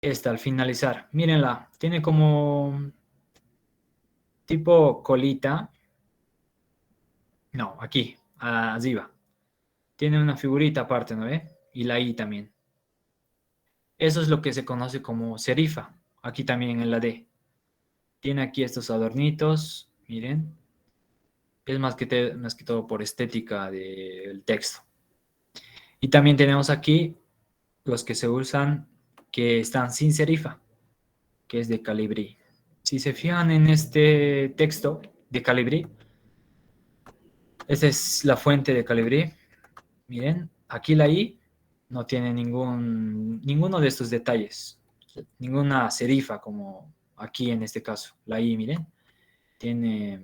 esta al finalizar. Mírenla, tiene como tipo colita. No, aquí, arriba. Tiene una figurita aparte, ¿no ve? Y la I también. Eso es lo que se conoce como serifa. Aquí también en la D. Tiene aquí estos adornitos, miren. Es más que todo por estética del texto. Y también tenemos aquí los que se usan que están sin serifa, que es de Calibri. Si se fijan en este texto de Calibri, esta es la fuente de Calibri. Miren, aquí la I no tiene ninguno de estos detalles, ninguna serifa como aquí en este caso. La I, miren, tiene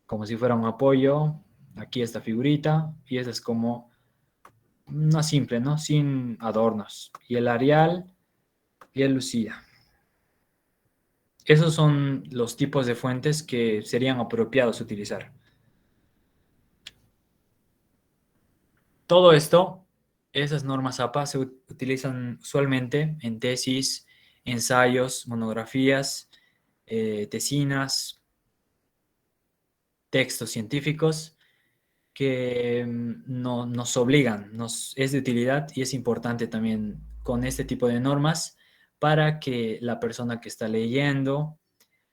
como si fuera un apoyo, aquí esta figurita, y esa es como una simple, ¿no? Sin adornos. Y el Arial y el Lucía. Esos son los tipos de fuentes que serían apropiados utilizar. Todo esto, esas normas APA se utilizan usualmente en tesis, ensayos, monografías, tesinas, textos científicos que nos obligan, es de utilidad y es importante también con este tipo de normas para que la persona que está leyendo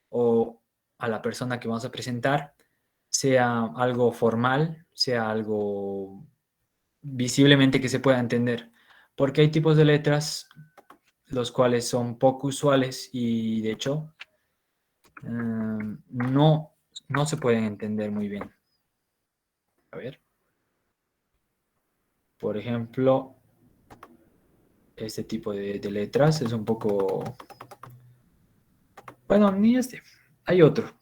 o a la persona que vamos a presentar sea algo formal, sea algo visiblemente que se pueda entender. Porque hay tipos de letras los cuales son poco usuales y de hecho no se pueden entender muy bien. A ver, por ejemplo, este tipo de letras es un poco, bueno, ni este. Hay otro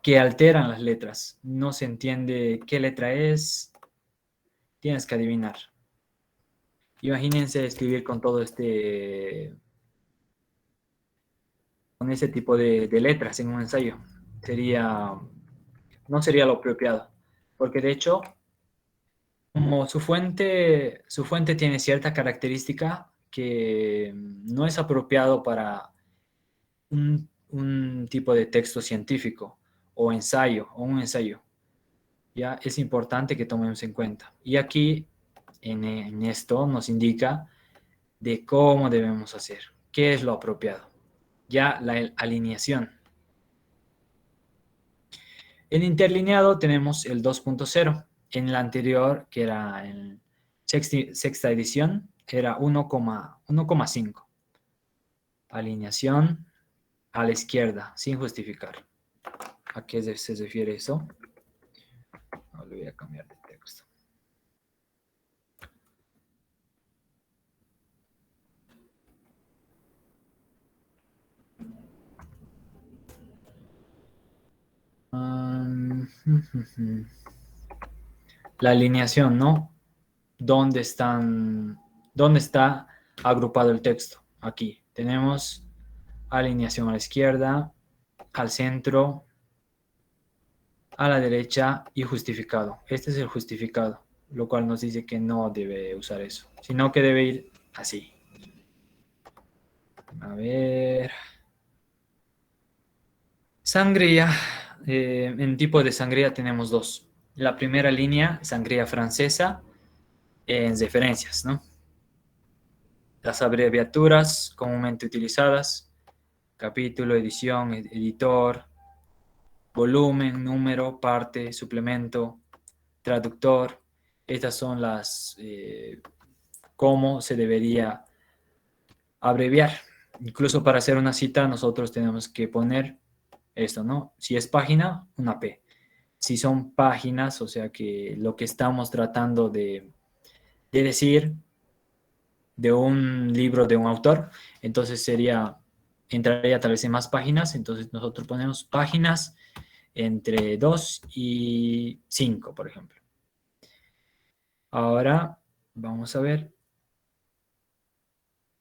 que alteran las letras. No se entiende qué letra es, tienes que adivinar. Imagínense escribir con ese tipo de letras en un ensayo. No sería lo apropiado, porque de hecho, como su fuente tiene cierta característica que no es apropiado para un tipo de texto científico o ensayo o un ensayo. Ya es importante que tomemos en cuenta. Y aquí en esto nos indica de cómo debemos hacer, qué es lo apropiado. Ya la alineación. En interlineado tenemos el 2.0. En el anterior, que era en sexta edición, era 1,5. Alineación a la izquierda, sin justificar. ¿A qué se refiere eso? No, le voy a cambiar de texto. Um, la alineación, ¿no? ¿Dónde está agrupado el texto? Aquí tenemos alineación a la izquierda, al centro, a la derecha y justificado. Este es el justificado, lo cual nos dice que no debe usar eso, sino que debe ir así. A ver. Sangría. En tipo de sangría tenemos dos. La primera línea, sangría francesa, en referencias, ¿no? Las abreviaturas comúnmente utilizadas, capítulo, edición, editor, volumen, número, parte, suplemento, traductor. Estas son cómo se debería abreviar. Incluso para hacer una cita nosotros tenemos que poner esto, ¿no? Si es página, una P. Si son páginas, o sea que lo que estamos tratando de decir de un libro de un autor, entonces entraría tal vez en más páginas, entonces nosotros ponemos páginas entre 2 y 5, por ejemplo. Ahora vamos a ver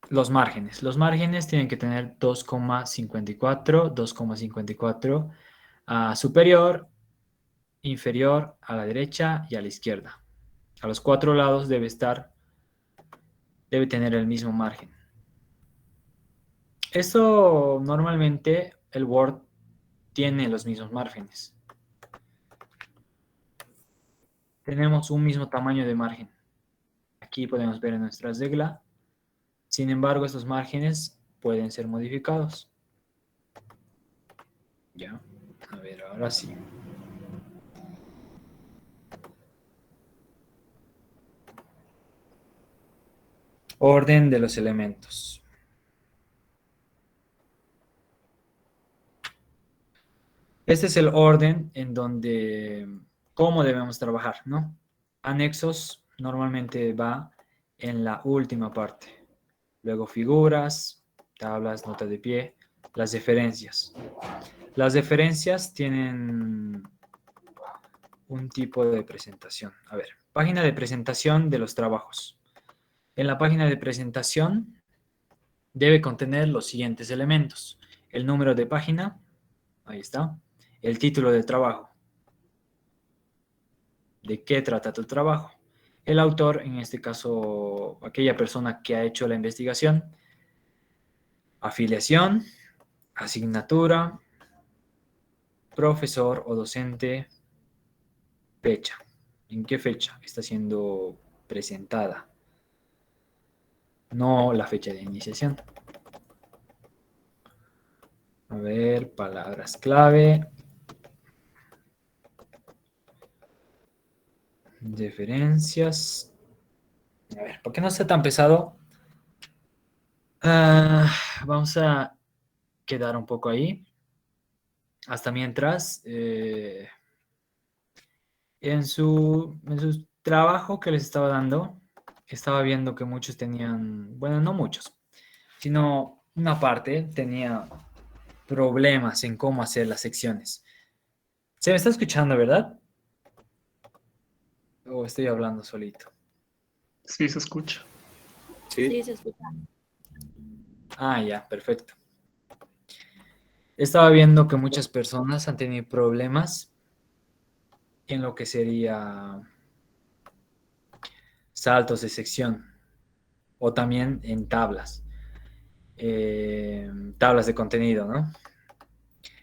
los márgenes. Los márgenes tienen que tener 2,54 superior, inferior, a la derecha y a la izquierda. A los cuatro lados debe estar debe tener el mismo margen. Esto normalmente el Word tiene los mismos márgenes. Tenemos un mismo tamaño de margen. Aquí podemos ver en nuestra regla. Sin embargo, estos márgenes pueden ser modificados. Ya, a ver, ahora sí. Orden de los elementos. Este es el orden en donde, cómo debemos trabajar, ¿no? Anexos normalmente va en la última parte. Luego figuras, tablas, nota de pie, las referencias. Las referencias tienen un tipo de presentación. A ver, página de presentación de los trabajos. En la página de presentación debe contener los siguientes elementos. El número de página, ahí está. El título del trabajo. ¿De qué trata tu trabajo? El autor, en este caso, aquella persona que ha hecho la investigación. Afiliación, asignatura, profesor o docente, fecha. ¿En qué fecha está siendo presentada? No la fecha de iniciación. A ver, palabras clave. Referencias. A ver, ¿por qué no está tan pesado? Vamos a quedar un poco ahí. Hasta mientras, en su trabajo que les estaba dando, estaba viendo que muchos tenían, bueno, no muchos, sino una parte tenía problemas en cómo hacer las secciones. Se me está escuchando, ¿verdad? ¿O estoy hablando solito? Sí, se escucha. Sí, se escucha. Ah, ya, perfecto. Estaba viendo que muchas personas han tenido problemas en lo que sería saltos de sección o también en tablas, tablas de contenido, ¿no?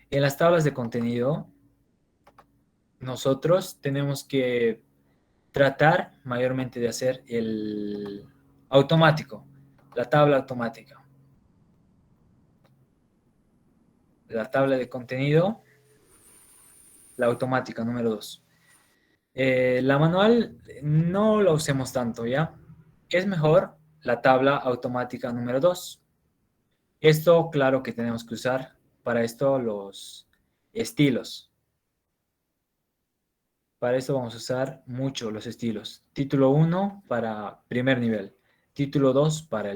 En las tablas de contenido, nosotros tenemos que tratar mayormente de hacer el automático, la tabla automática. La tabla de contenido, la automática, número 2. La manual no la usemos tanto, ¿ya? Es mejor la tabla automática número 2. Esto, claro que tenemos que usar para esto los estilos. Para esto vamos a usar mucho los estilos. Título 1 para primer nivel. Título 2 para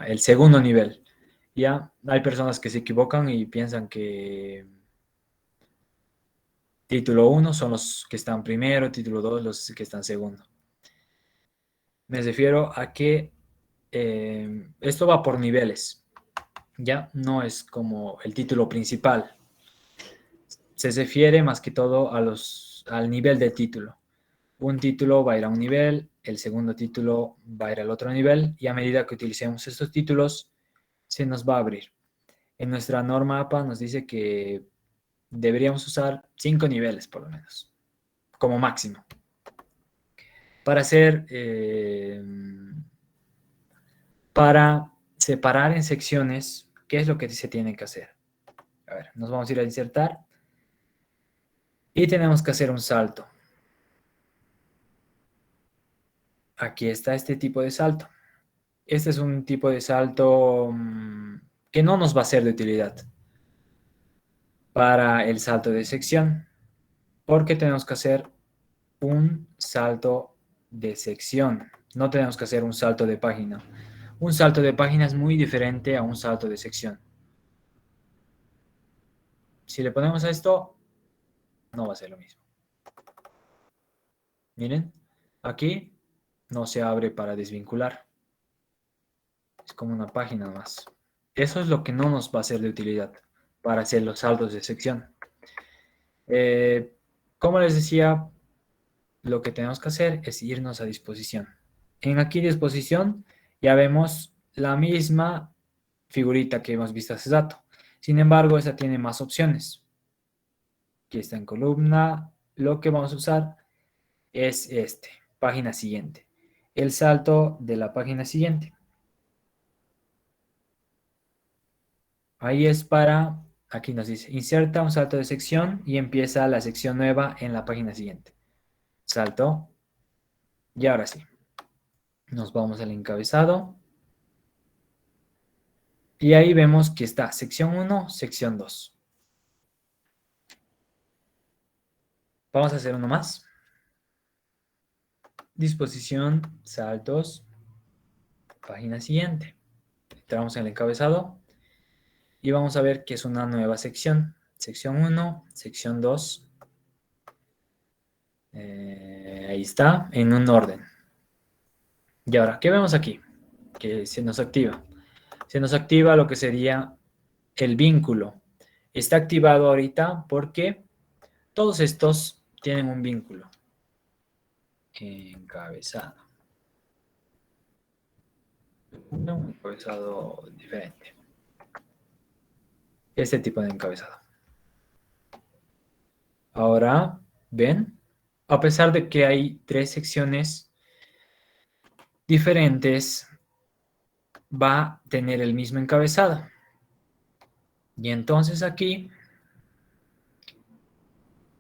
el segundo nivel. Ya hay personas que se equivocan y piensan que título 1 son los que están primero, título 2 los que están segundo. Me refiero a que esto va por niveles, ya no es como el título principal. Se refiere más que todo al nivel del título. Un título va a ir a un nivel, el segundo título va a ir al otro nivel y a medida que utilicemos estos títulos se nos va a abrir. En nuestra norma APA nos dice que deberíamos usar 5 niveles por lo menos, como máximo, para hacer, para separar en secciones qué es lo que se tiene que hacer. A ver, nos vamos a ir a insertar y tenemos que hacer un salto. Aquí está este tipo de salto. Este es un tipo de salto que no nos va a ser de utilidad para el salto de sección, porque tenemos que hacer un salto de sección. No tenemos que hacer un salto de página. Un salto de página es muy diferente a un salto de sección. Si le ponemos a esto, no va a ser lo mismo. Miren, aquí no se abre para desvincular. Es como una página más. Eso es lo que no nos va a ser de utilidad para hacer los saltos de sección. Como les decía, lo que tenemos que hacer es irnos a disposición. En aquí disposición Ya vemos la misma figurita que hemos visto hace rato. Sin embargo, esa tiene más opciones. Aquí está en columna. Lo que vamos a usar es este, página siguiente. El salto de la página siguiente. Ahí es para, aquí nos dice, inserta un salto de sección y empieza la sección nueva en la página siguiente. Salto. Y ahora sí. Nos vamos al encabezado. Y ahí vemos que está sección 1, sección 2. Vamos a hacer uno más. Disposición, saltos, página siguiente. Entramos en el encabezado y vamos a ver que es una nueva sección. Sección 1, sección 2. Ahí está, en un orden. Y ahora, ¿qué vemos aquí? Que se nos activa. Se nos activa lo que sería el vínculo. Está activado ahorita porque todos estos tienen un vínculo. Encabezado. Un encabezado diferente. Este tipo de encabezado. Ahora, ¿ven? A pesar de que hay 3 secciones diferentes, va a tener el mismo encabezado. Y entonces aquí,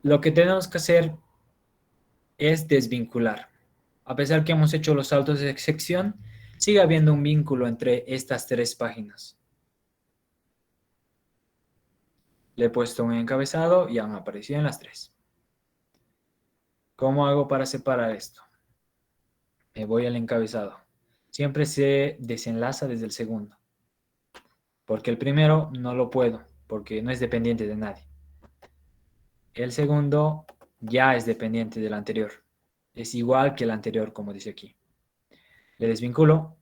lo que tenemos que hacer es desvincular. A pesar que hemos hecho los saltos de sección, sigue habiendo un vínculo entre estas 3 páginas. Le he puesto un encabezado y han aparecido en las 3. ¿Cómo hago para separar esto? Me voy al encabezado. Siempre se desenlaza desde el segundo. Porque el primero no lo puedo, porque no es dependiente de nadie. El segundo ya es dependiente del anterior. Es igual que el anterior, como dice aquí. Le desvinculo,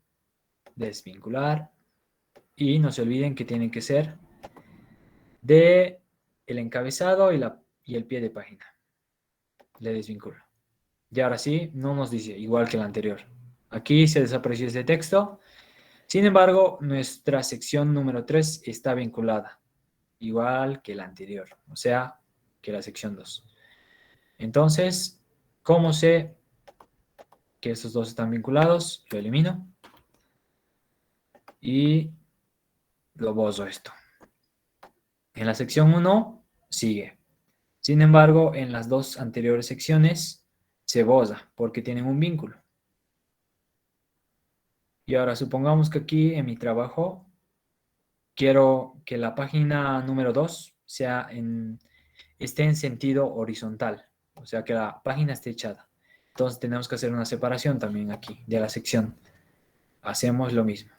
desvincular, y no se olviden que tienen que ser de el encabezado y el pie de página. Le desvinculo. Y ahora sí, no nos dice igual que el anterior. Aquí se desapareció este texto. Sin embargo, nuestra sección número 3 está vinculada, igual que la anterior, o sea, que la sección 2. Entonces, ¿cómo sé que estos dos están vinculados? Lo elimino y lo borro esto. En la sección 1 sigue. Sin embargo, en las 2 anteriores secciones se borra porque tienen un vínculo. Y ahora supongamos que aquí en mi trabajo quiero que la página número 2 esté en sentido horizontal, o sea que la página esté echada. Entonces tenemos que hacer una separación también aquí de la sección. Hacemos lo mismo.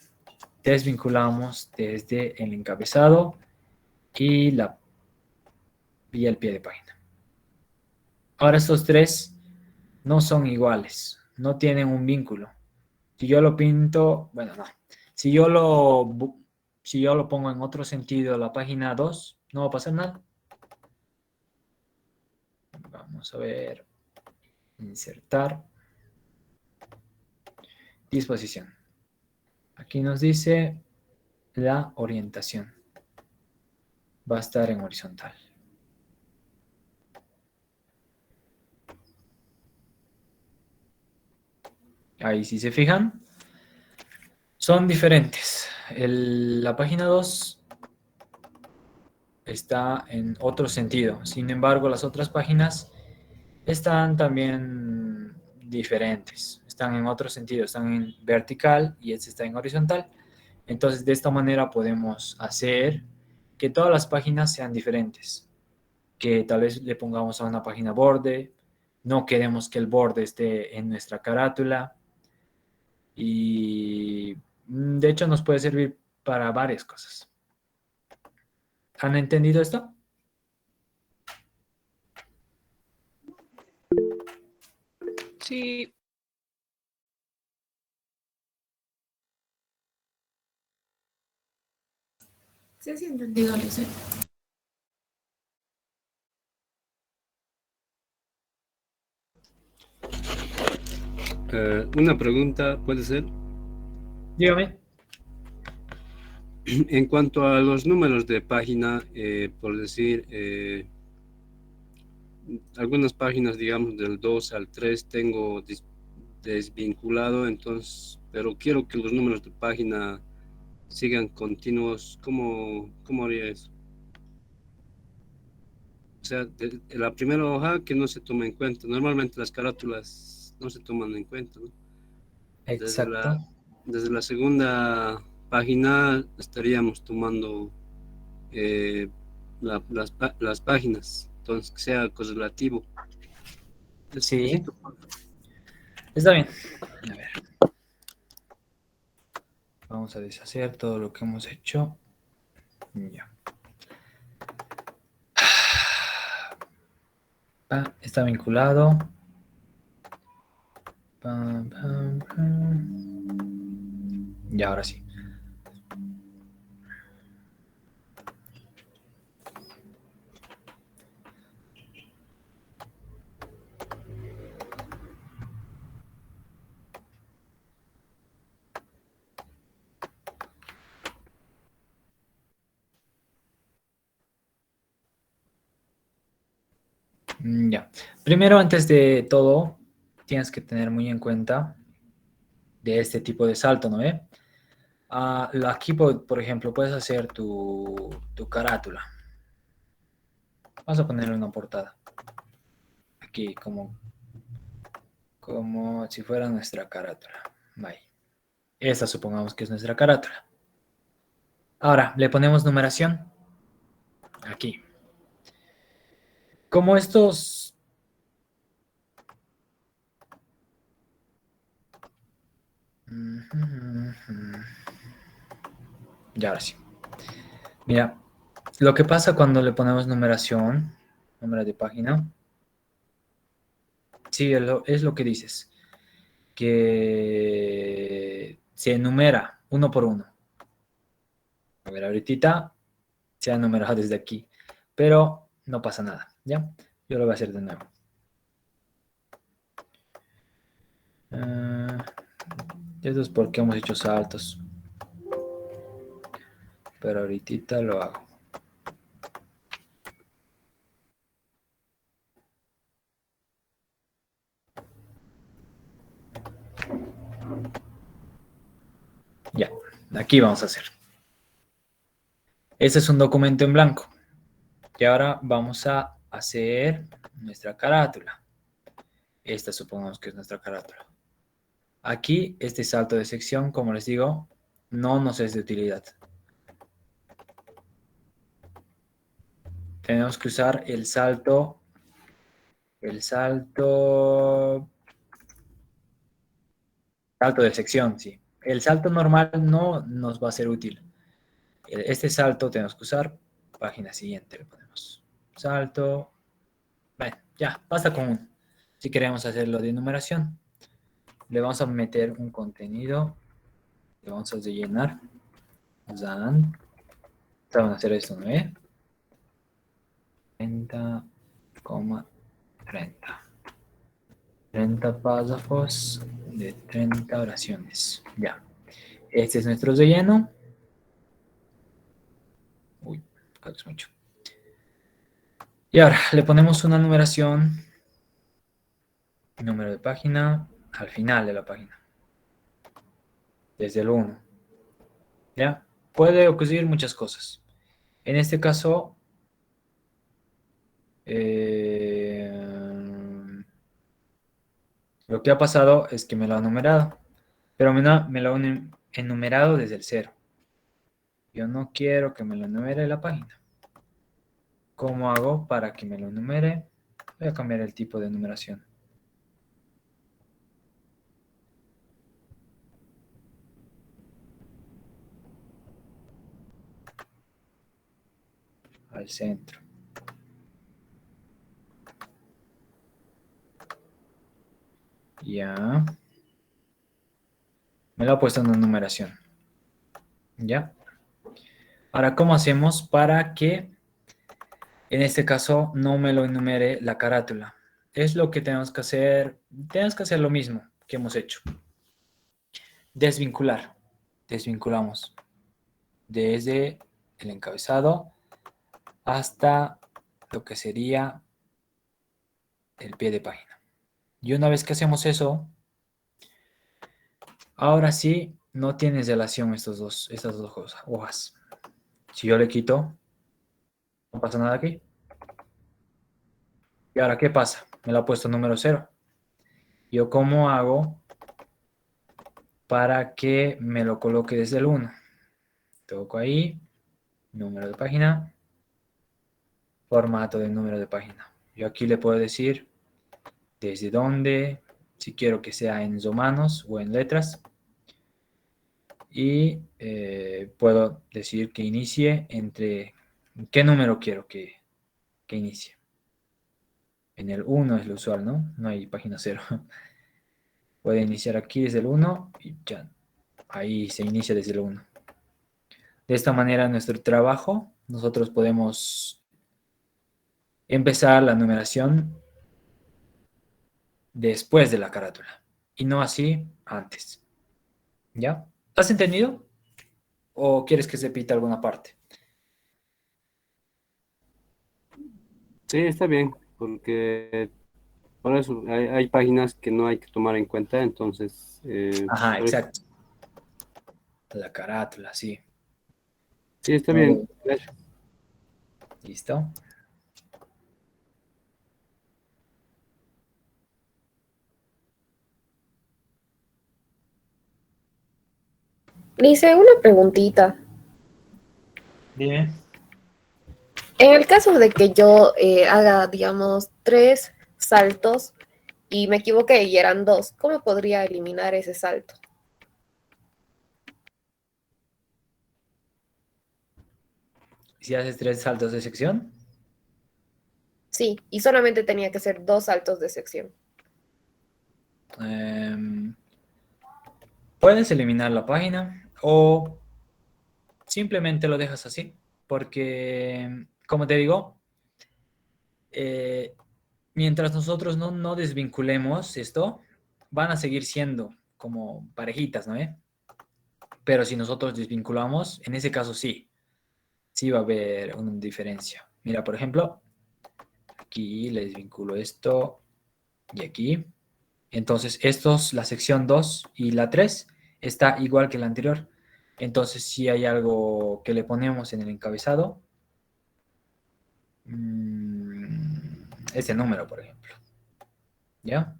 Desvinculamos desde el encabezado y el pie de página. Ahora estos 3 no son iguales, no tienen un vínculo. Si yo lo pinto, bueno, no. Si yo lo pongo en otro sentido, la página 2, no va a pasar nada. Vamos a ver. Insertar. Disposición. Aquí nos dice la orientación. Va a estar en horizontal. Ahí si se fijan, son diferentes. La página 2 está en otro sentido. Sin embargo, las otras páginas están también diferentes. Están en otro sentido. Están en vertical y este está en horizontal. Entonces, de esta manera podemos hacer que todas las páginas sean diferentes. Que tal vez le pongamos a una página borde. No queremos que el borde esté en nuestra carátula. Y de hecho nos puede servir para varias cosas. ¿Han entendido esto? Sí, Sí, sí, entendido, Lizeth. Una pregunta, ¿puede ser? Dígame. En cuanto a los números de página, por decir, algunas páginas, digamos, del 2 al 3 tengo desvinculado, entonces, pero quiero que los números de página sigan continuos. ¿Cómo haría eso? O sea, de la primera hoja que no se toma en cuenta. Normalmente las carátulas no se toman en cuenta, ¿no? Desde Exacto. desde la segunda página estaríamos tomando las páginas, entonces que sea correlativo. Sí. Necesito- Está bien. A ver. Vamos a deshacer todo lo que hemos hecho. Ya. Está vinculado. Pam, pam, pam. Y ahora sí. Ya. Primero, antes de todo, tienes que tener muy en cuenta de este tipo de salto, ¿no ve? Aquí, por ejemplo, puedes hacer tu carátula. Vamos a ponerle una portada. Aquí, como si fuera nuestra carátula. Ahí. Esta supongamos que es nuestra carátula. Ahora, le ponemos numeración. Aquí. Como estos... Ya, ahora sí. Mira, lo que pasa cuando le ponemos numeración, número de página, sí, es lo que dices, que se enumera uno por uno. A ver, ahorita se ha enumerado desde aquí, pero no pasa nada, ¿ya? Yo lo voy a hacer de nuevo. Esto es porque hemos hecho saltos, pero ahorita lo hago. Ya, aquí vamos a hacer. Este es un documento en blanco. Y ahora vamos a hacer nuestra carátula. Esta supongamos que es nuestra carátula. Aquí, este salto de sección, como les digo, no nos es de utilidad. Tenemos que usar el salto de sección, sí. El salto normal no nos va a ser útil. Este salto tenemos que usar página siguiente. Le ponemos salto. Bueno, ya, basta con uno. Si queremos hacerlo de numeración, le vamos a meter un contenido. Le vamos a rellenar. Vamos a hacer esto, ¿no? 30,30. 30 párrafos de 30 oraciones. Ya. Este es nuestro relleno. Uy, es mucho. Y ahora le ponemos una numeración, número de página, al final de la página. Desde el 1. ¿Ya? Puede ocurrir muchas cosas. En este caso, lo que ha pasado es que me lo ha numerado, pero me lo ha enumerado desde el 0. Yo no quiero que me lo enumere la página. ¿Cómo hago para que me lo enumere? Voy a cambiar el tipo de numeración. Al centro. Ya. Me lo ha puesto en una numeración. ¿Ya? Ahora, ¿cómo hacemos para que en este caso no me lo enumere la carátula? Es lo que tenemos que hacer. Tenemos que hacer lo mismo que hemos hecho. Desvincular. desvinculamos desde el encabezado hasta lo que sería el pie de página. Y una vez que hacemos eso, ahora sí no tienes relación estas dos hojas. Si yo le quito, no pasa nada aquí. ¿Y ahora qué pasa? Me lo ha puesto número 0. ¿Yo cómo hago para que me lo coloque desde el 1? Toco ahí, número de página, formato del número de página. Yo aquí le puedo decir desde dónde, si quiero que sea en romanos o en letras. Y puedo decir que inicie entre, ¿qué número quiero que inicie? En el 1 es lo usual, ¿no? No hay página 0. Puede iniciar aquí desde el 1 y ya, ahí se inicia desde el 1. De esta manera, nuestro trabajo, nosotros podemos empezar la numeración después de la carátula y no así antes. ¿Ya? ¿Has entendido? ¿O quieres que se repita alguna parte? Sí, está bien, porque por eso hay páginas que no hay que tomar en cuenta, entonces, Ajá, por eso- exacto. La carátula, sí. sí, está bien. No, Gracias. ¿listo? Le hice una preguntita. Dime. En el caso de que yo haga, digamos, 3 saltos y me equivoqué y eran 2, ¿cómo podría eliminar ese salto? Si haces 3 saltos de sección, Sí, y solamente tenía que ser 2 saltos de sección. em, puedes eliminar la página o simplemente lo dejas así. Porque, como te digo, eh, mientras nosotros no desvinculemos esto, van a seguir siendo como parejitas, ¿no? Pero si nosotros desvinculamos, en ese caso sí va a haber una diferencia. Mira, por ejemplo, aquí le desvinculo esto y aquí. Entonces, la sección 2 y la 3 está igual que la anterior. Entonces, si hay algo que le ponemos en el encabezado, este número, por ejemplo, ¿ya?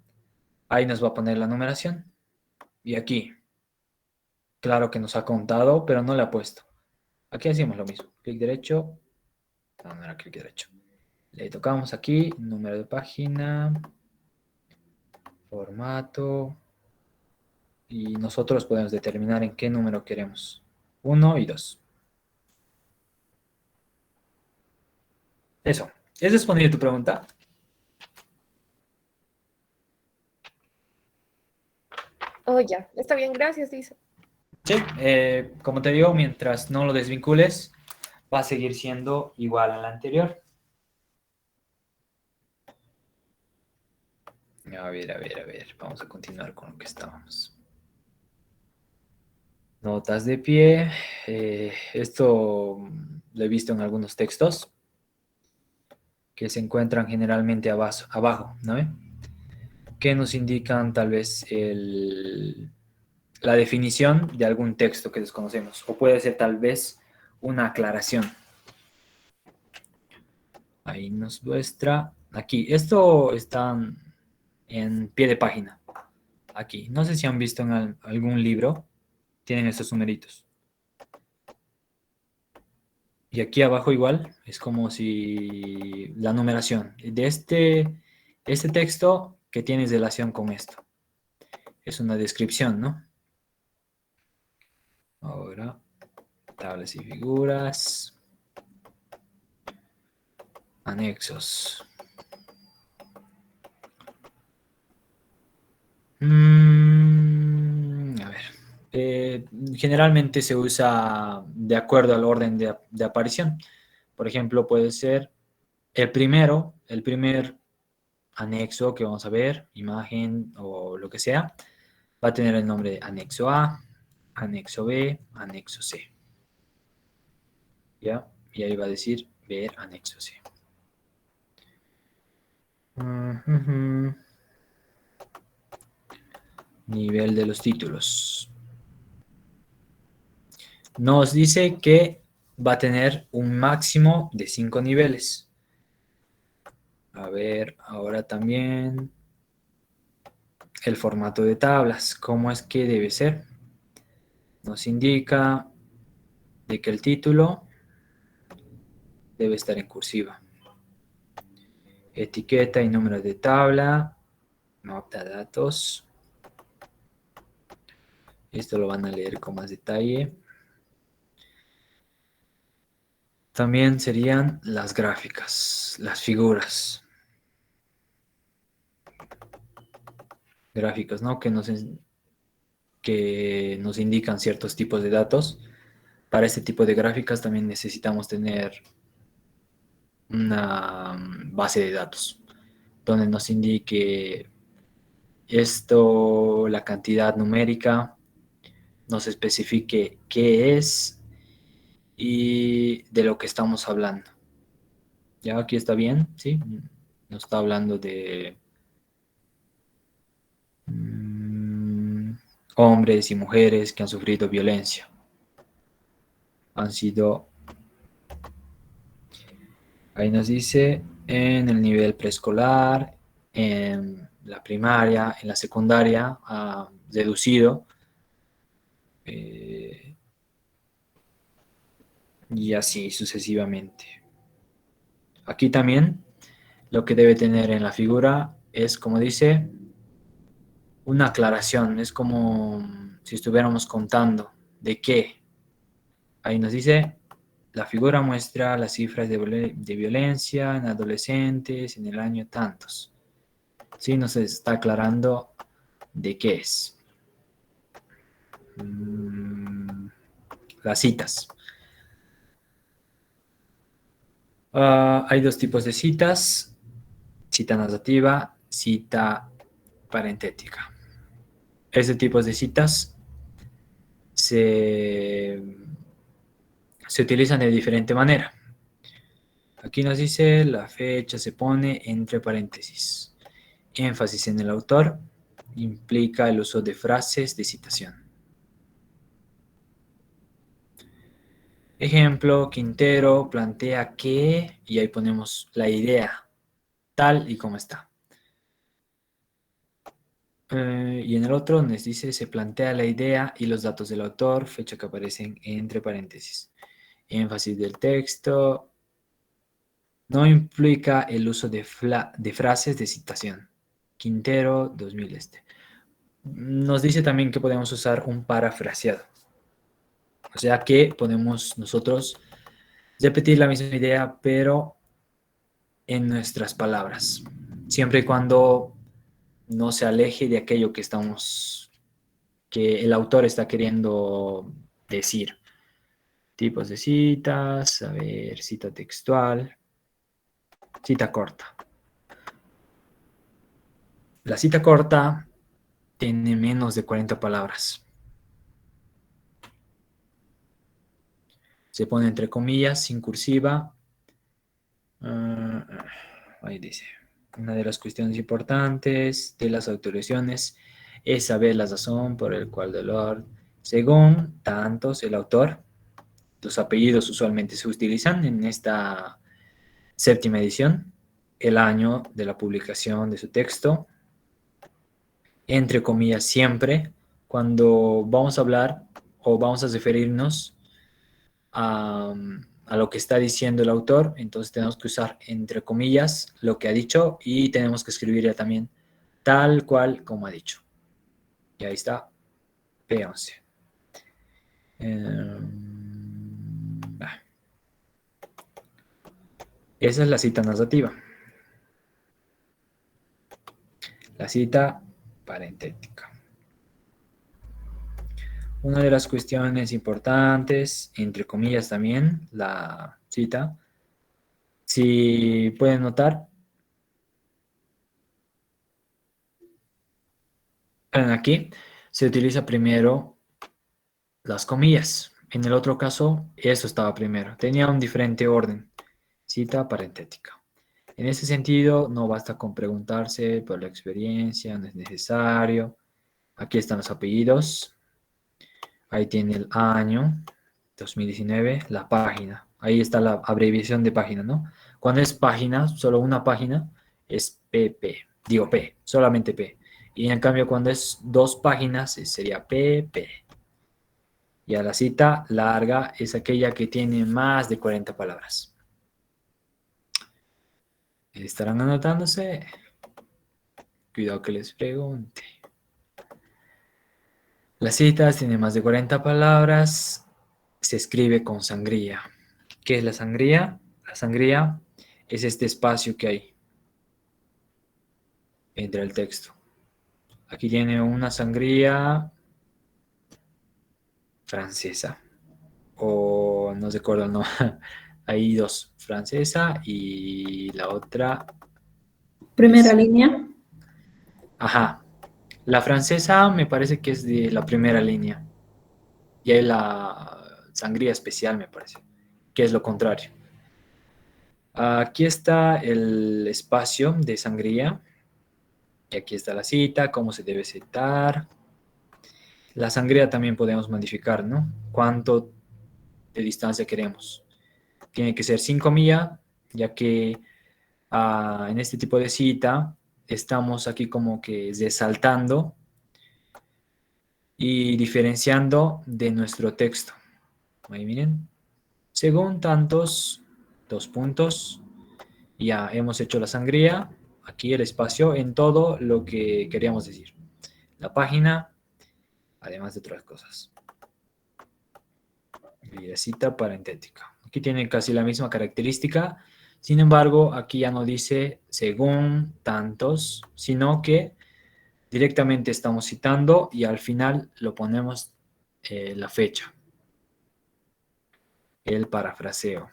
Ahí nos va a poner la numeración. Y aquí, claro que nos ha contado, pero no le ha puesto. Aquí hacemos lo mismo. Clic derecho. No era clic derecho. Le tocamos aquí, número de página, formato, y nosotros podemos determinar en qué número queremos. 1 y 2. Eso. ¿Es respondida tu pregunta? Oh, ya, está bien, gracias, dice. Sí. Como te digo, mientras no lo desvincules, va a seguir siendo igual a la anterior. A ver, a ver, a ver. Vamos a continuar con lo que estábamos. Notas de pie. Esto lo he visto en algunos textos que se encuentran generalmente abajo, ¿no? Que nos indican tal vez la definición de algún texto que desconocemos. O puede ser tal vez una aclaración. Ahí nos muestra. Aquí. Esto está en pie de página. Aquí. No sé si han visto en algún libro. Tienen estos numeritos. Y aquí abajo igual. Es como si la numeración de este texto que tiene relación con esto. Es una descripción, ¿no? Ahora, tablas y figuras. Anexos. A ver. Generalmente se usa de acuerdo al orden de aparición. Por ejemplo, puede ser el primer anexo que vamos a ver, imagen o lo que sea, va a tener el nombre de anexo A. anexo B, anexo C. ¿Ya? Y ahí va a decir ver anexo C. Ujujú. Nivel de los títulos. Nos dice que va a tener un máximo de 5 niveles. A ver, ahora también el formato de tablas. ¿Cómo es que debe ser? Nos indica de que el título debe estar en cursiva. Etiqueta y número de tabla. Metadatos. Esto lo van a leer con más detalle. También serían las gráficas, las figuras. Gráficas, ¿no? Que nos indican ciertos tipos de datos. Para este tipo de gráficas también necesitamos tener una base de datos donde nos indique esto, la cantidad numérica, nos especifique qué es y de lo que estamos hablando. ¿Ya aquí está bien? ¿Sí? Nos está hablando de hombres y mujeres que han sufrido violencia. Han sido, ahí nos dice, en el nivel preescolar, en la primaria, en la secundaria, deducido, y así sucesivamente. Aquí también lo que debe tener en la figura es, como dice, una aclaración. Es como si estuviéramos contando de qué. Ahí nos dice, la figura muestra las cifras de violencia en adolescentes en el año tantos. Sí, nos está aclarando de qué es. Las citas. Hay dos tipos de citas. Cita narrativa, cita parentética. Este tipo de citas se utilizan de diferente manera. Aquí nos dice la fecha se pone entre paréntesis. Énfasis en el autor implica el uso de frases de citación. Ejemplo, Quintero plantea que, y ahí ponemos la idea, tal y como está. Y en el otro nos dice, se plantea la idea y los datos del autor, fecha que aparecen entre paréntesis. Énfasis del texto no implica el uso de frases de citación. Quintero, 2000 Nos dice también que podemos usar un parafraseado. O sea que podemos nosotros repetir la misma idea, pero en nuestras palabras. Siempre y cuando no se aleje de aquello que el autor está queriendo decir. Tipos de citas, a ver, cita textual, cita corta. La cita corta tiene menos de 40 palabras. Se pone entre comillas, sin cursiva. Ahí dice. Una de las cuestiones importantes de las autorizaciones es saber la razón por el cual dolor, según tantos el autor, los apellidos usualmente se utilizan en esta séptima edición, el año de la publicación de su texto, entre comillas siempre, cuando vamos a hablar o vamos a referirnos a lo que está diciendo el autor, entonces tenemos que usar entre comillas lo que ha dicho y tenemos que escribir ya también tal cual como ha dicho. Y ahí está, P11. Esa es la cita narrativa. La cita parentética. Una de las cuestiones importantes, entre comillas también, la cita, si pueden notar, aquí se utiliza primero las comillas. En el otro caso, eso estaba primero. Tenía un diferente orden. Cita parentética. En ese sentido, no basta con preguntarse por la experiencia, no es necesario. Aquí están los apellidos. Ahí tiene el año, 2019, la página. Ahí está la abreviación de página, ¿no? Cuando es página, solo una página, es PP. Digo P, solamente P. Y en cambio, cuando es dos páginas, sería PP. Y a la cita larga es aquella que tiene más de 40 palabras. ¿Estarán anotándose? Cuidado que les pregunte. Las citas tienen más de 40 palabras. Se escribe con sangría. ¿Qué es la sangría? La sangría es este espacio que hay entre el texto. Aquí tiene una sangría francesa. O no recuerdo el nombre. Hay dos. Francesa y la otra. Primera línea. Ajá. La francesa me parece que es de la primera línea. Y hay la sangría especial, me parece, que es lo contrario. Aquí está el espacio de sangría. Y aquí está la cita, cómo se debe citar. La sangría también podemos modificar, ¿no? ¿Cuánto de distancia queremos? Tiene que ser 5 millas, ya que en este tipo de cita estamos aquí como que resaltando y diferenciando de nuestro texto. Ahí miren. Según tantos, 2 puntos, ya hemos hecho la sangría. Aquí el espacio en todo lo que queríamos decir. La página, además de otras cosas. Y la cita parentética. Aquí tiene casi la misma característica. Sin embargo, aquí ya no dice según tantos, sino que directamente estamos citando y al final lo ponemos la fecha. El parafraseo.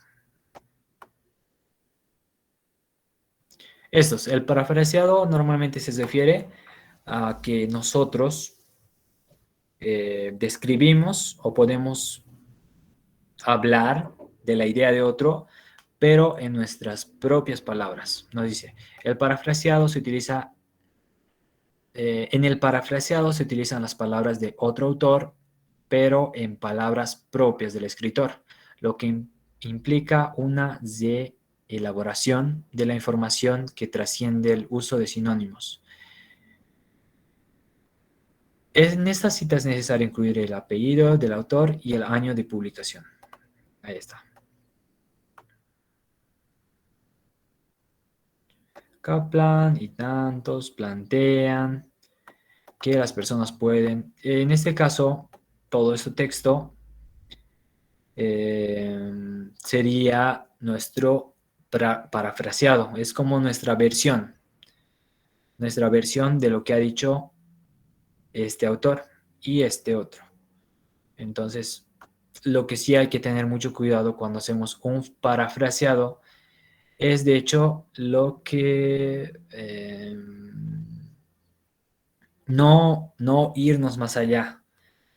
El parafraseado normalmente se refiere a que nosotros describimos o podemos hablar de la idea de otro, pero en nuestras propias palabras. Nos dice, el parafraseado se utiliza, en el parafraseado se utilizan las palabras de otro autor, pero en palabras propias del escritor, lo que implica una elaboración de la información que trasciende el uso de sinónimos. En esta cita es necesario incluir el apellido del autor y el año de publicación. Ahí está. Kaplan y tantos plantean que las personas pueden, en este caso, todo este texto sería nuestro parafraseado, es como nuestra versión de lo que ha dicho este autor y este otro. Entonces, lo que sí hay que tener mucho cuidado cuando hacemos un parafraseado es, de hecho, lo que no irnos más allá.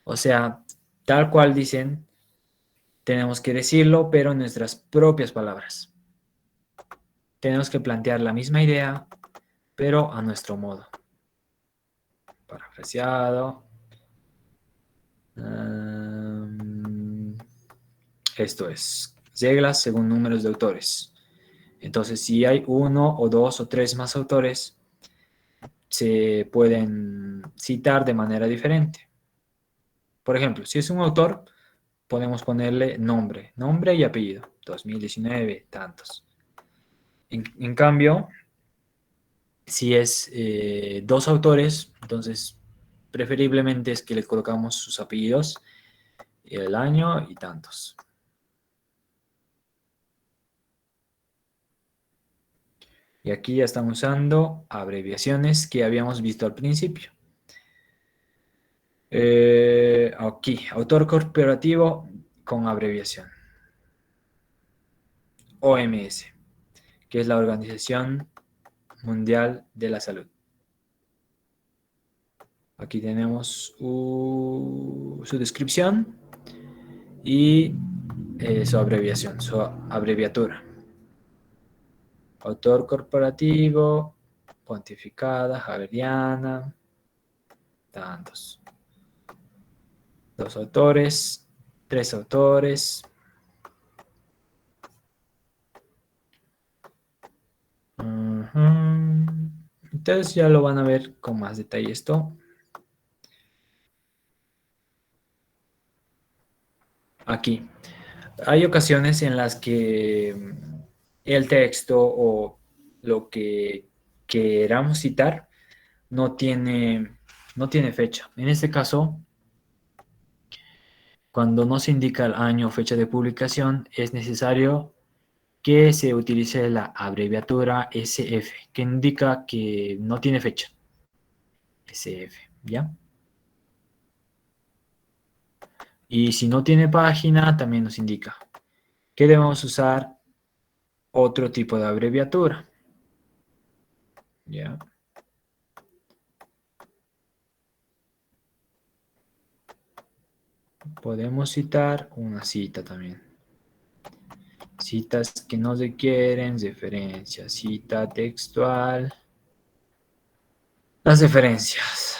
O sea, tal cual dicen, tenemos que decirlo, pero en nuestras propias palabras. Tenemos que plantear la misma idea, pero a nuestro modo. Parafraseado. Esto es reglas según números de autores. Entonces, si hay uno o dos o tres más autores, se pueden citar de manera diferente. Por ejemplo, si es un autor, podemos ponerle nombre y apellido. 2019, tantos. En cambio, si es dos autores, entonces preferiblemente es que le colocamos sus apellidos, el año y tantos. Y aquí ya estamos usando abreviaciones que habíamos visto al principio. Aquí, autor corporativo con abreviación. OMS, que es la Organización Mundial de la Salud. Aquí tenemos su descripción. y su abreviación, su abreviatura. Autor corporativo, pontificada, javeriana, tantos. 2 autores, 3 autores. Entonces ya lo van a ver con más detalle esto. Aquí. Hay ocasiones en las que el texto o lo que queramos citar no tiene fecha. En este caso, cuando no se indica el año o fecha de publicación, es necesario que se utilice la abreviatura SF, que indica que no tiene fecha. SF, ¿ya? Y si no tiene página, también nos indica que debemos usar otro tipo de abreviatura. ¿Ya? Podemos citar una cita también. Citas que no requieren referencia. Cita textual. Las referencias.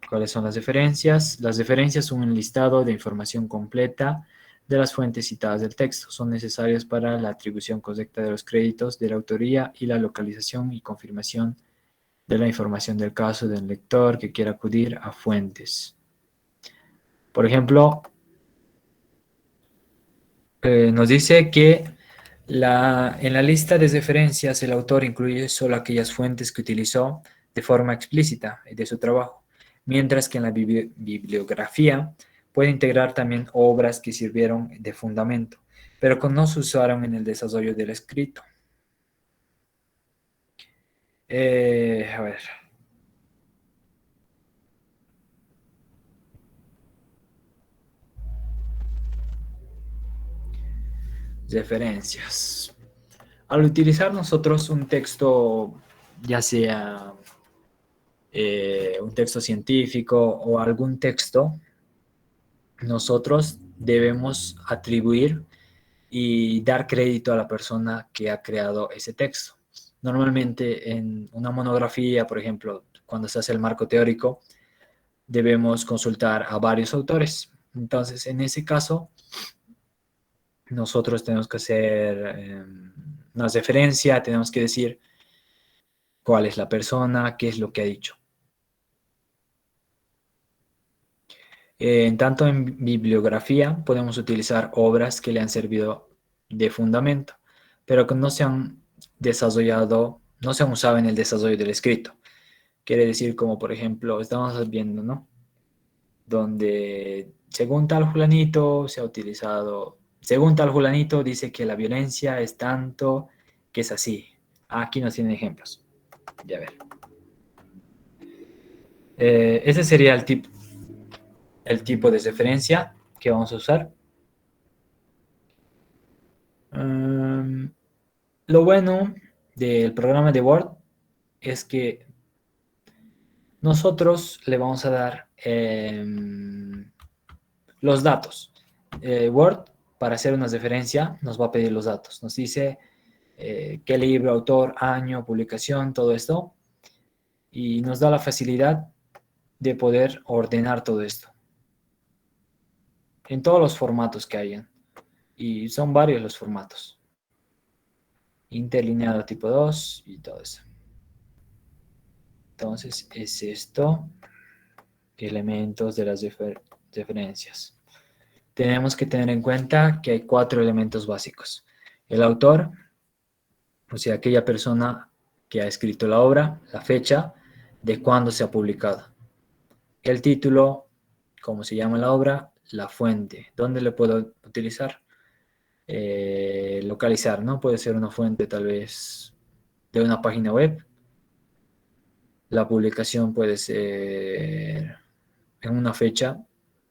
¿Cuáles son las referencias? Las referencias son un listado de información completa de las fuentes citadas del texto. Son necesarias para la atribución correcta de los créditos de la autoría y la localización y confirmación de la información del caso del lector que quiera acudir a fuentes. Por ejemplo, nos dice que en la lista de referencias el autor incluye solo aquellas fuentes que utilizó de forma explícita de su trabajo, mientras que en la bibliografía puede integrar también obras que sirvieron de fundamento, pero que no se usaron en el desarrollo del escrito. A ver. Referencias. Al utilizar nosotros un texto, ya sea un texto científico o algún texto, nosotros debemos atribuir y dar crédito a la persona que ha creado ese texto. Normalmente en una monografía, por ejemplo, cuando se hace el marco teórico, debemos consultar a varios autores. Entonces, en ese caso, nosotros tenemos que hacer una referencia, tenemos que decir cuál es la persona, qué es lo que ha dicho. Tanto en bibliografía podemos utilizar obras que le han servido de fundamento, pero que no se han desarrollado, no se han usado en el desarrollo del escrito. Quiere decir como, por ejemplo, estamos viendo, ¿no? Donde según tal fulanito se ha utilizado, según tal fulanito dice que la violencia es tanto que es así. Aquí nos tienen ejemplos. Ya ver. Ese sería el tipo de referencia que vamos a usar. Lo bueno del programa de Word es que nosotros le vamos a dar los datos. Word, para hacer una referencia, nos va a pedir los datos. Nos dice qué libro, autor, año, publicación, todo esto. Y nos da la facilidad de poder ordenar todo esto en todos los formatos que hayan. Y son varios los formatos. Interlineado tipo 2 y todo eso. Entonces es esto. Elementos de las referencias. Tenemos que tener en cuenta que hay 4 elementos básicos. El autor, o sea, aquella persona que ha escrito la obra, la fecha de cuándo se ha publicado. El título, cómo se llama la obra, la fuente, ¿dónde le puedo utilizar? Localizar, ¿no? Puede ser una fuente tal vez de una página web. La publicación puede ser en una fecha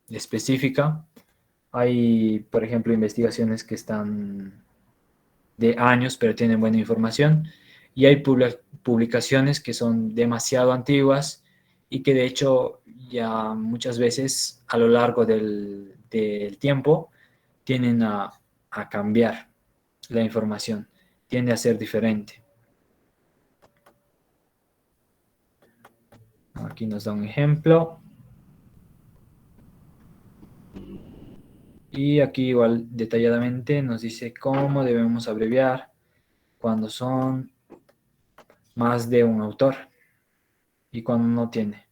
específica. Hay, por ejemplo, investigaciones que están de años, pero tienen buena información. Y hay publicaciones que son demasiado antiguas y que de hecho ya muchas veces a lo largo del tiempo tienden a cambiar la información, tiende a ser diferente. Aquí nos da un ejemplo. Y aquí igual detalladamente nos dice cómo debemos abreviar cuando son más de un autor y cuando no tiene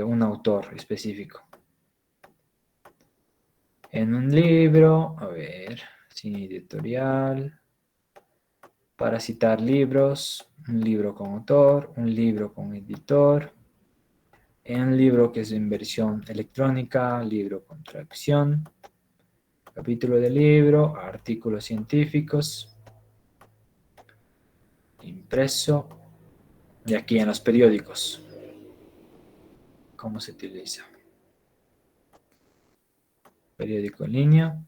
un autor específico. En un libro, a ver, sin editorial, para citar libros, un libro con autor, un libro con editor, en un libro que es en versión electrónica, libro con traducción, capítulo de libro, artículos científicos, impreso, y aquí en los periódicos, ¿cómo se utiliza? Periódico en línea.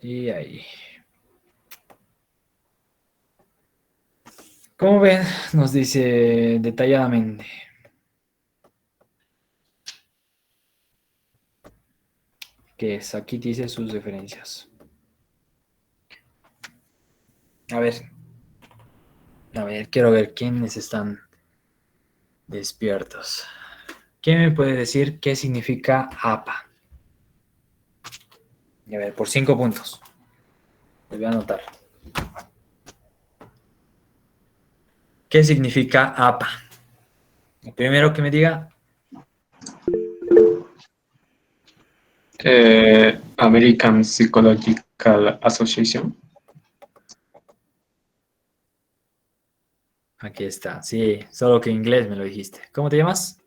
Y ahí. Como ven, nos dice detalladamente. Que es, aquí dice sus referencias. A ver, quiero ver quiénes están despiertos. ¿Quién me puede decir qué significa APA? A ver, por 5 puntos. Les voy a anotar. ¿Qué significa APA? El primero que me diga. American Psychological Association. Aquí está, sí, solo que en inglés me lo dijiste. ¿Cómo te llamas?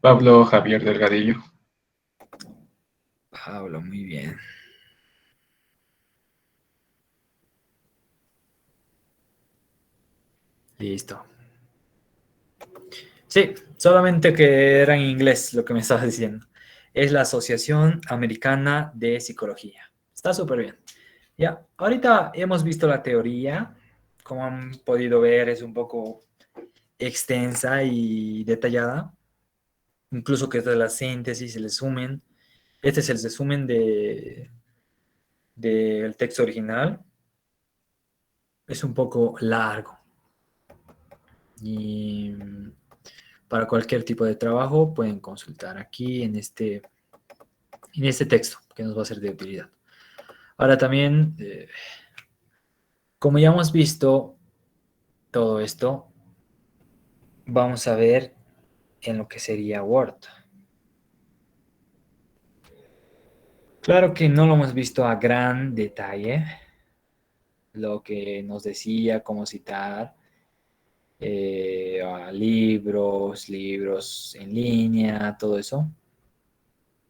Pablo Javier Delgadillo. Pablo, muy bien. Listo. Sí, solamente que era en inglés lo que me estabas diciendo. Es la Asociación Americana de Psicología. Está súper bien. Ya, ahorita hemos visto la teoría. Como han podido ver, es un poco extensa y detallada. Incluso que es de la síntesis, el resumen. Este es el resumen del texto original. Es un poco largo. Y para cualquier tipo de trabajo pueden consultar aquí en este texto que nos va a ser de utilidad. Ahora también, como ya hemos visto todo esto, vamos a ver en lo que sería Word. Claro que no lo hemos visto a gran detalle, lo que nos decía, cómo citar a libros en línea, todo eso.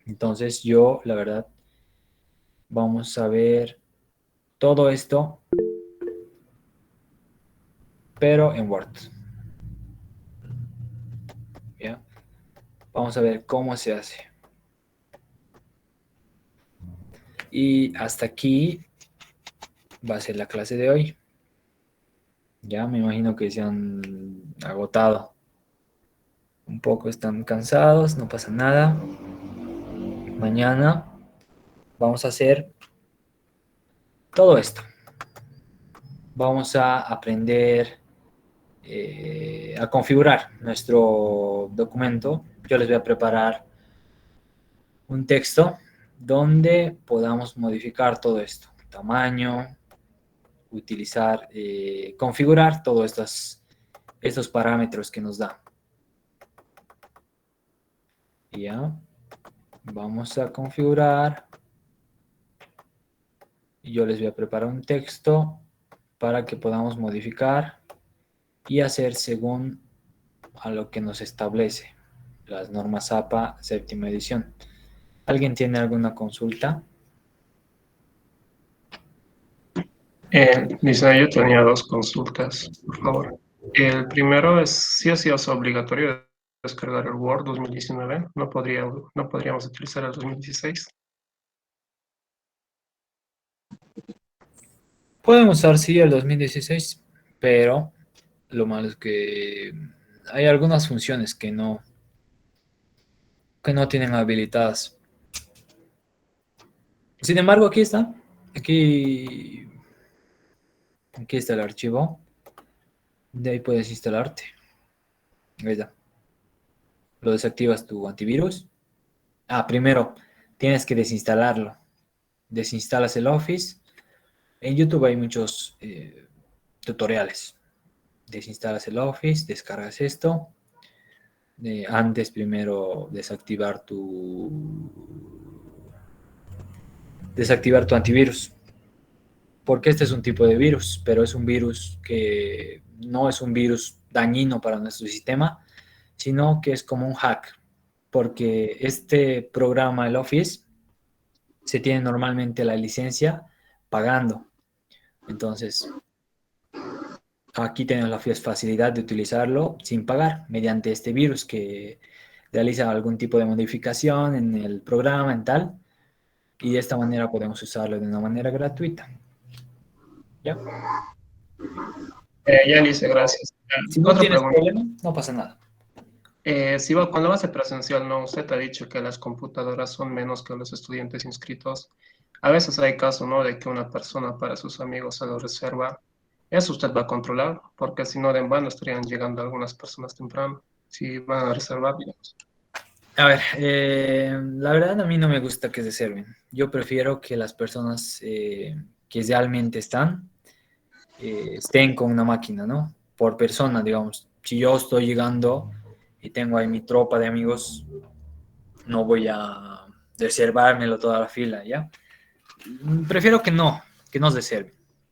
Entonces yo, la verdad, vamos a ver todo esto, pero en Word. ¿Ya? Vamos a ver cómo se hace. Y hasta aquí va a ser la clase de hoy. Ya me imagino que se han agotado un poco, están cansados, no pasa nada. Mañana vamos a hacer todo esto. Vamos a aprender a configurar nuestro documento. Yo les voy a preparar un texto donde podamos modificar todo esto. Tamaño, utilizar, configurar todos estos parámetros que nos da. Ya, vamos a configurar. Y yo les voy a preparar un texto para que podamos modificar y hacer según a lo que nos establece las normas APA séptima edición. ¿Alguien tiene alguna consulta? Lisa, yo tenía dos consultas, por favor. El primero es si es obligatorio descargar el Word 2019. No podríamos utilizar el 2016. Pueden usar sí el 2016, pero lo malo es que hay algunas funciones que no tienen habilitadas. Sin embargo, aquí está. Aquí está el archivo. De ahí puedes instalarte. Ahí está. Lo desactivas tu antivirus. Primero tienes que desinstalarlo. Desinstalas el Office. En YouTube hay muchos tutoriales. Desinstalas el Office, descargas esto. Antes primero desactivar tu antivirus. Porque este es un tipo de virus, pero es un virus que no es un virus dañino para nuestro sistema, sino que es como un hack, porque este programa, el Office, se tiene normalmente la licencia pagando. Entonces, aquí tenemos la facilidad de utilizarlo sin pagar mediante este virus que realiza algún tipo de modificación en el programa, en tal, y de esta manera podemos usarlo de una manera gratuita. ¿Ya? Ya, Lice, gracias. Si no Otra tienes pregunta. problema, no pasa nada. Cuando va a ser presencial, ¿no? Usted ha dicho que las computadoras son menos que los estudiantes inscritos. A veces hay caso, ¿no? De que una persona para sus amigos se lo reserva. Eso usted va a controlar, porque si no, de en vano estarían llegando algunas personas temprano. Si van a reservar, digamos. A ver, la verdad a mí no me gusta que se reserven. Yo prefiero que las personas que realmente estén con una máquina, ¿no? Por persona, digamos. Si yo estoy llegando y tengo ahí mi tropa de amigos, no voy a reservármelo toda la fila, ¿ya? Prefiero que no se reserven.